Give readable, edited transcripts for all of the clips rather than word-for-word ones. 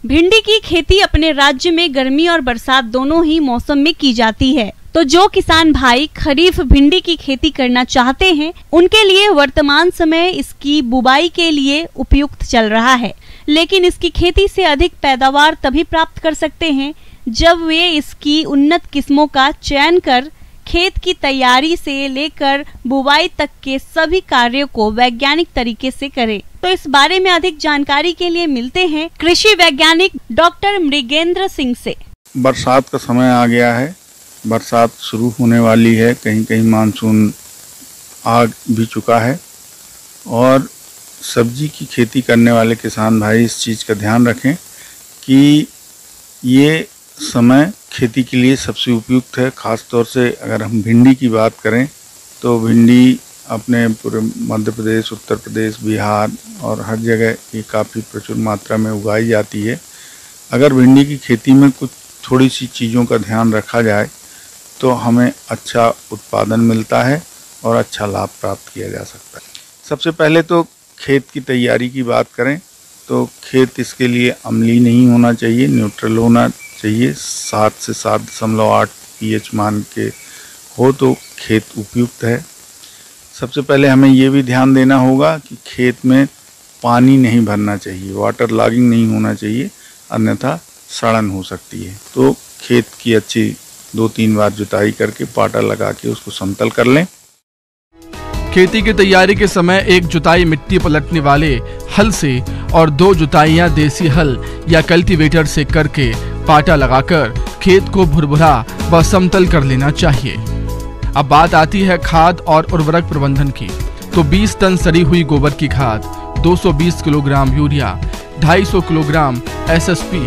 भिंडी की खेती अपने राज्य में गर्मी और बरसात दोनों ही मौसम में की जाती है। तो जो किसान भाई खरीफ भिंडी की खेती करना चाहते हैं, उनके लिए वर्तमान समय इसकी बुवाई के लिए उपयुक्त चल रहा है। लेकिन इसकी खेती से अधिक पैदावार तभी प्राप्त कर सकते हैं जब वे इसकी उन्नत किस्मों का चयन कर खेत की तैयारी से लेकर बुवाई तक के सभी कार्यों को वैज्ञानिक तरीके से करें। तो इस बारे में अधिक जानकारी के लिए मिलते हैं कृषि वैज्ञानिक डॉक्टर मृगेंद्र सिंह से। बरसात का समय आ गया है, बरसात शुरू होने वाली है, कहीं कहीं मानसून आ भी चुका है और सब्जी की खेती करने वाले किसान भाई इस चीज़ का ध्यान रखें कि ये समय खेती के लिए सबसे उपयुक्त है। ख़ास तौर से अगर हम भिंडी की बात करें तो भिंडी अपने पूरे मध्य प्रदेश, उत्तर प्रदेश, बिहार और हर जगह ये काफ़ी प्रचुर मात्रा में उगाई जाती है। अगर भिंडी की खेती में कुछ थोड़ी सी चीज़ों का ध्यान रखा जाए तो हमें अच्छा उत्पादन मिलता है और अच्छा लाभ प्राप्त किया जा सकता है। सबसे पहले तो खेत की तैयारी की बात करें तो खेत इसके लिए अम्लीय नहीं होना चाहिए, न्यूट्रल होना चाहिए। 7 से 7.8 pH मान के हो तो खेत उपयुक्त है। सबसे पहले हमें ये भी ध्यान देना होगा कि खेत में पानी नहीं भरना चाहिए, वाटर लॉगिंग नहीं होना चाहिए, अन्यथा सड़न हो सकती है। तो खेत की अच्छी 2-3 बार जुताई करके पाटा लगा के उसको समतल कर लें। खेती की तैयारी के समय एक जुताई मिट्टी पलटने वाले हल से और 2 जुताइयां देसी हल या कल्टीवेटर से करके पाटा लगाकर खेत को भुरभुरा व समतल कर लेना चाहिए। अब बात आती है खाद और उर्वरक प्रबंधन की। तो 20 टन सड़ी हुई गोबर की खाद, 220 किलोग्राम यूरिया, 250 किलोग्राम SSP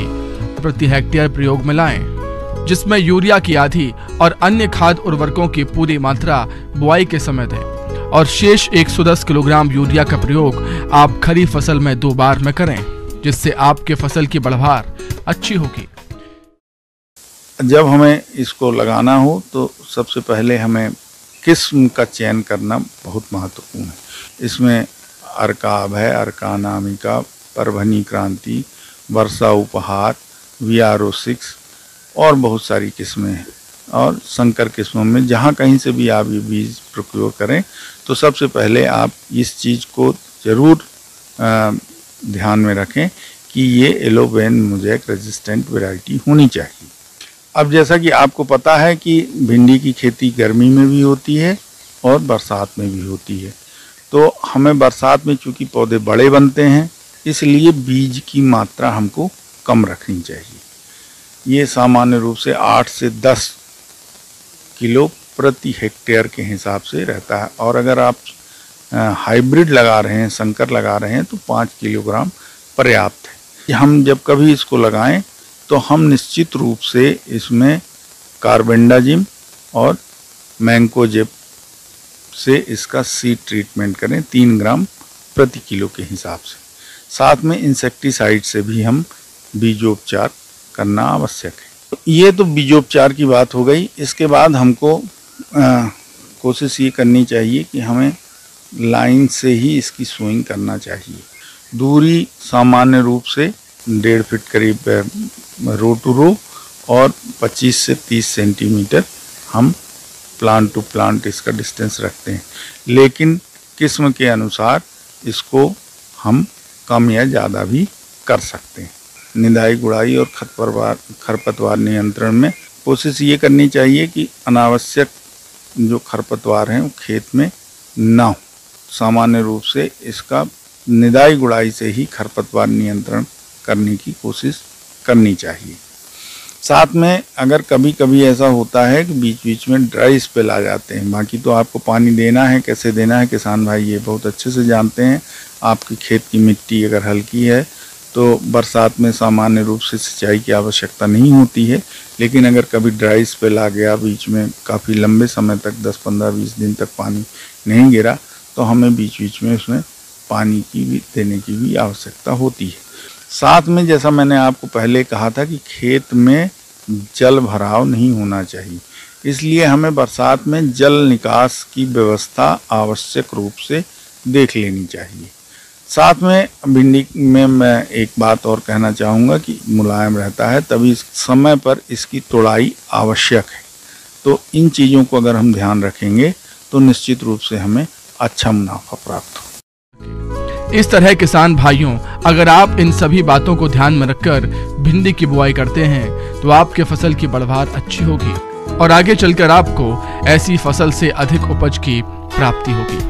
प्रति हेक्टेयर प्रयोग में लाएं, जिसमें यूरिया की आधी और अन्य खाद उर्वरकों की पूरी मात्रा बुआई के समय दें और शेष 110 किलोग्राम यूरिया का प्रयोग आप खरीफ फसल में 2 बार में करें, जिससे आपके फसल की बढ़वार अच्छी होगी। जब हमें इसको लगाना हो तो सबसे पहले हमें किस्म का चयन करना बहुत महत्वपूर्ण है। इसमें अर्का अभय, अर्का अनामिका, परभनी क्रांति, वर्षा उपहार, VRO6 और बहुत सारी किस्में हैं। और संकर किस्मों में जहाँ कहीं से भी आप ये बीज प्रयोग करें तो सबसे पहले आप इस चीज़ को ज़रूर ध्यान में रखें कि ये एलोवेन मोज़ेक रेजिस्टेंट वैरायटी होनी चाहिए। अब जैसा कि आपको पता है कि भिंडी की खेती गर्मी में भी होती है और बरसात में भी होती है। तो हमें बरसात में चूँकि पौधे बड़े बनते हैं, इसलिए बीज की मात्रा हमको कम रखनी चाहिए। ये सामान्य रूप से 8 से 10 किलो प्रति हेक्टेयर के हिसाब से रहता है और अगर आप हाइब्रिड लगा रहे हैं, संकर लगा रहे हैं तो 5 किलोग्राम पर्याप्त है। हम जब कभी इसको लगाएं तो हम निश्चित रूप से इसमें कार्बेंडाजिम और मैंकोजेब से इसका सीड ट्रीटमेंट करें 3 ग्राम प्रति किलो के हिसाब से। साथ में इंसेक्टिसाइड से भी हम बीजोपचार करना आवश्यक है। ये तो बीजोपचार की बात हो गई। इसके बाद हमको कोशिश ये करनी चाहिए कि हमें लाइन से ही इसकी सोइंग करना चाहिए। दूरी सामान्य रूप से 1.5 फीट करीब रो टू रो और 25 से 30 सेंटीमीटर हम प्लांट टू प्लांट इसका डिस्टेंस रखते हैं। लेकिन किस्म के अनुसार इसको हम कम या ज़्यादा भी कर सकते हैं। निदाई गुड़ाई और खरपतवार नियंत्रण में कोशिश ये करनी चाहिए कि अनावश्यक जो खरपतवार हैं वो खेत में ना हो। सामान्य रूप से इसका निदाई गुड़ाई से ही खरपतवार नियंत्रण करने की कोशिश करनी चाहिए। साथ में अगर कभी कभी ऐसा होता है कि बीच बीच में ड्राई स्पेल आ जाते हैं, बाकी तो आपको पानी देना है, कैसे देना है किसान भाई ये बहुत अच्छे से जानते हैं। आपकी खेत की मिट्टी अगर हल्की है तो बरसात में सामान्य रूप से सिंचाई की आवश्यकता नहीं होती है, लेकिन अगर कभी ड्राई स्पेल आ गया, बीच में काफ़ी लंबे समय तक 10, 15, 20 दिन तक पानी नहीं गिरा तो हमें बीच बीच में उसमें पानी की भी देने की भी आवश्यकता होती है। साथ में जैसा मैंने आपको पहले कहा था कि खेत में जल भराव नहीं होना चाहिए, इसलिए हमें बरसात में जल निकास की व्यवस्था आवश्यक रूप से देख लेनी चाहिए। साथ में भिंडी में मैं एक बात और कहना चाहूँगा कि मुलायम रहता है, तभी समय पर इसकी तोड़ाई आवश्यक है। तो इन चीज़ों को अगर हम ध्यान रखेंगे तो निश्चित रूप से हमें अच्छा मुनाफा प्राप्त हो। इस तरह किसान भाइयों, अगर आप इन सभी बातों को ध्यान में रखकर भिंडी की बुआई करते हैं तो आपके फसल की बढ़वार अच्छी होगी और आगे चलकर आपको ऐसी फसल से अधिक उपज की प्राप्ति होगी।